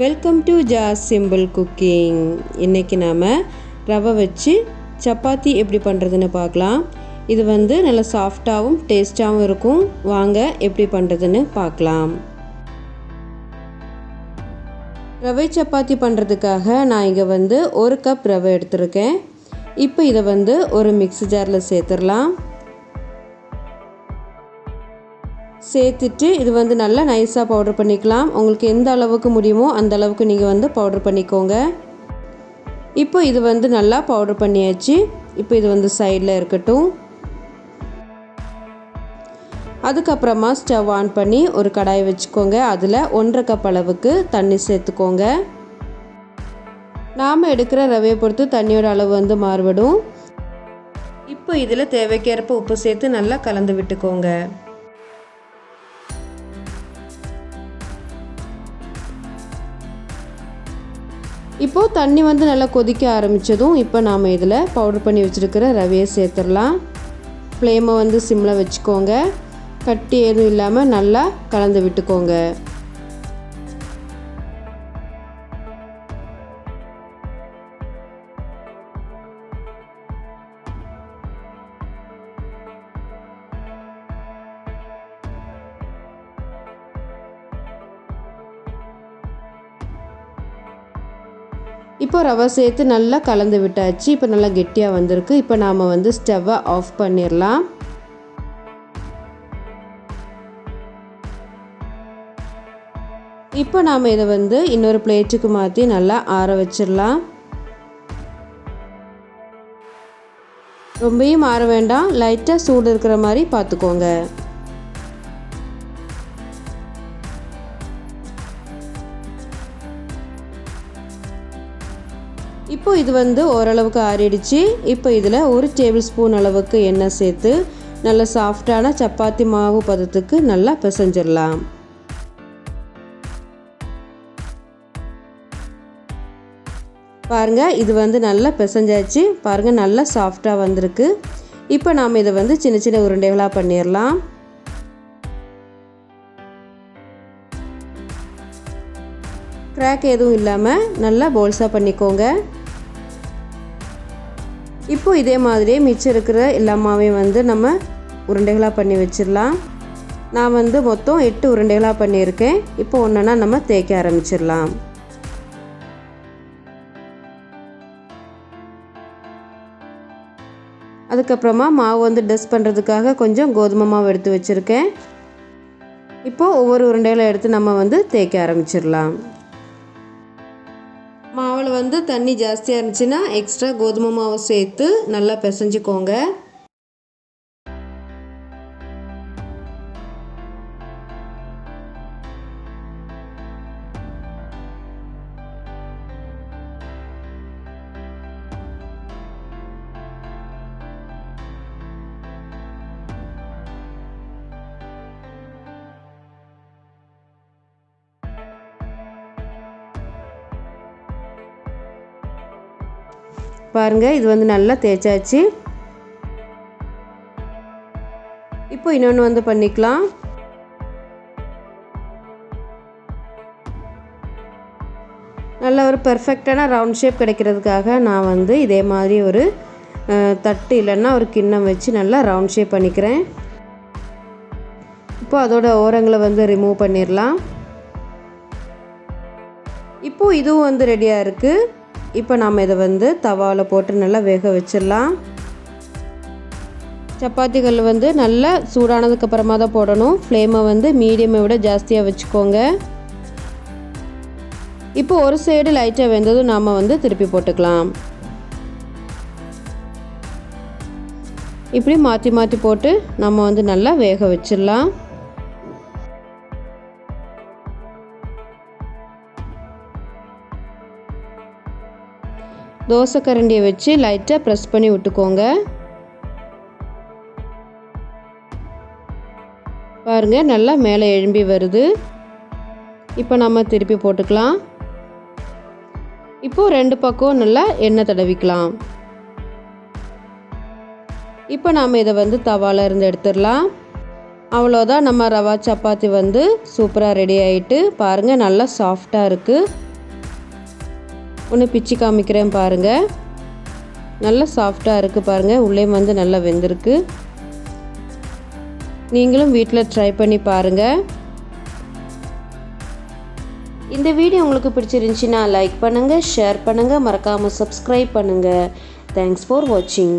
Welcome to simple cooking. இன்றைக்கி நாம் ரவை வச்சு சப்பாத்தி எப்படி பண்ணுறதுன்னு பார்க்கலாம். இது நல்ல சாஃப்டாகவும் டேஸ்ட்டாகவும் இருக்கும். வாங்க எப்படி பண்ணுறதுன்னு பார்க்கலாம். ரவை சப்பாத்தி பண்ணுறதுக்காக நான் இங்கே 1 கப் ரவை எடுத்துருக்கேன். இப்போ இதை ஒரு மிக்ஸி ஜாரில் சேர்த்துடலாம். சேர்த்துட்டு இது நல்லா நைஸாக பவுடர் பண்ணிக்கலாம். உங்களுக்கு எந்த அளவுக்கு முடியுமோ அந்த அளவுக்கு நீங்கள் பவுடர் பண்ணிக்கோங்க. இப்போ இது நல்லா பவுடர் பண்ணியாச்சு. இப்போ இது சைடில் இருக்கட்டும். அதுக்கப்புறமா ஸ்டவ் ஆன் பண்ணி ஒரு கடாய் வச்சுக்கோங்க. அதில் 1.5 கப் அளவுக்கு தண்ணி சேர்த்துக்கோங்க. நாம் எடுக்கிற ரவையை பொறுத்து தண்ணியோட அளவு மாறுபடும். இப்போ இதில் தேவைக்கேற்ப உப்பு சேர்த்து நல்லா கலந்து விட்டுக்கோங்க. இப்போது தண்ணி நல்லா கொதிக்க ஆரம்பித்ததும் இப்போ நாம் இதில் பவுடர் பண்ணி வச்சுருக்கிற ரவையை சேர்த்துடலாம். ஃப்ளேமை சிம்மில் வச்சுக்கோங்க. கட்டி எதுவும் இல்லாமல் நல்லா கலந்து விட்டுக்கோங்க. இப்போ ரவை சேர்த்து நல்லா கலந்து விட்டாச்சு. இப்போ நல்லா கெட்டியாக வந்திருக்கு. இப்போ நாம் ஸ்டவ்வை ஆஃப் பண்ணிடலாம். இப்போ நாம் இதை இன்னொரு பிளேட்டுக்கு மாற்றி நல்லா ஆற வச்சிடலாம். ரொம்பவும் ஆற வேண்டாம், லைட்டாக சூடு இருக்கிற மாதிரி பார்த்துக்கோங்க. இப்போ இது ஓரளவுக்கு ஆறிடுச்சு. இப்போ இதில் 1 டேபிள் ஸ்பூன் அளவுக்கு எண்ணெய் சேர்த்து நல்ல சாஃப்டான சப்பாத்தி மாவு பதத்துக்கு நல்லா பிசைஞ்சிடலாம். பாருங்கள், இது நல்லா பிசைஞ்சாச்சு. பாருங்கள், நல்லா சாஃப்டாக வந்திருக்கு. இப்போ நாம் இதை சின்ன சின்ன உருண்டைகளாக பண்ணிடலாம். கிராக் எதுவும் இல்லாமல் நல்லா போல்ஸாக பண்ணிக்கோங்க. இப்போ இதே மாதிரியே மிச்சம் இருக்கிற எல்லாமாவையும் நம்ம உருண்டைகளாக பண்ணி வச்சிடலாம். நான் மொத்தம் 8 உருண்டைகளாக பண்ணியிருக்கேன். இப்போ ஒன்றா நம்ம தேய்க்க ஆரம்பிச்சிடலாம். அதுக்கப்புறமா மாவு டஸ்ட் பண்ணுறதுக்காக கொஞ்சம் கோதுமை மாவு எடுத்து வச்சுருக்கேன். இப்போது ஒவ்வொரு உருண்டைகளை எடுத்து நம்ம தேய்க்க ஆரம்பிச்சிடலாம். மாவில் தண்ணி ஜாஸ்தியாக இருந்துச்சுன்னா எக்ஸ்ட்ரா கோதுமை மாவு சேர்த்து நல்லா பிசைஞ்சிக்கோங்க. பாருங்கள், இது நல்லா தேய்ச்சாச்சு. இப்போ இன்னொன்று பண்ணிக்கலாம். நல்ல ஒரு பெர்ஃபெக்டான ரவுண்ட் ஷேப் கிடைக்கிறதுக்காக நான் இதே மாதிரி ஒரு தட்டு இல்லைன்னா ஒரு கிண்ணம் வச்சு நல்லா ரவுண்ட் ஷேப் பண்ணிக்கிறேன். இப்போ அதோட ஓரங்களை ரிமூவ் பண்ணிடலாம். இப்போது இதுவும் ரெடியாக இருக்குது. இப்போ நாம் இதை தவாவில் போட்டு நல்லா வேக வச்சிடலாம். சப்பாத்திகள் நல்லா சூடானதுக்கப்புறமா தான் போடணும். ஃப்ளேமை மீடியமை விட ஜாஸ்தியாக வச்சுக்கோங்க. இப்போ ஒரு சைடு லைட்டாக வெந்ததும் நாம் திருப்பி போட்டுக்கலாம். இப்படி மாற்றி மாற்றி போட்டு நம்ம நல்லா வேக வச்சிடலாம். தோசை கரண்டியை வச்சு லைட்டாக ப்ரெஸ் பண்ணி விட்டுக்கோங்க. பாருங்கள், நல்லா மேலே எழும்பி வருது. இப்போ நம்ம திருப்பி போட்டுக்கலாம். இப்போது 2 பக்கம் நல்லா எண்ணெய் தடவிக்கலாம். இப்போ நாம் இதை தவாவில் இருந்து எடுத்துடலாம். அவ்வளோதான், நம்ம ரவா சப்பாத்தி சூப்பராக ரெடி ஆகிட்டு பாருங்கள், நல்லா சாஃப்டாக இருக்குது. ஒன்று பிச்சு காமிக்கிறேன் பாருங்கள். நல்லா சாஃப்டாக இருக்குது பாருங்கள். உள்ளே வந்து நல்லா வெந்திருக்கு. நீங்களும் வீட்டில் ட்ரை பண்ணி பாருங்கள். இந்த வீடியோ உங்களுக்கு பிடிச்சிருந்துச்சின்னா லைக் பண்ணுங்கள், ஷேர் பண்ணுங்கள், மறக்காமல் சப்ஸ்கிரைப் பண்ணுங்கள். தேங்க்ஸ் ஃபார் வாட்சிங்.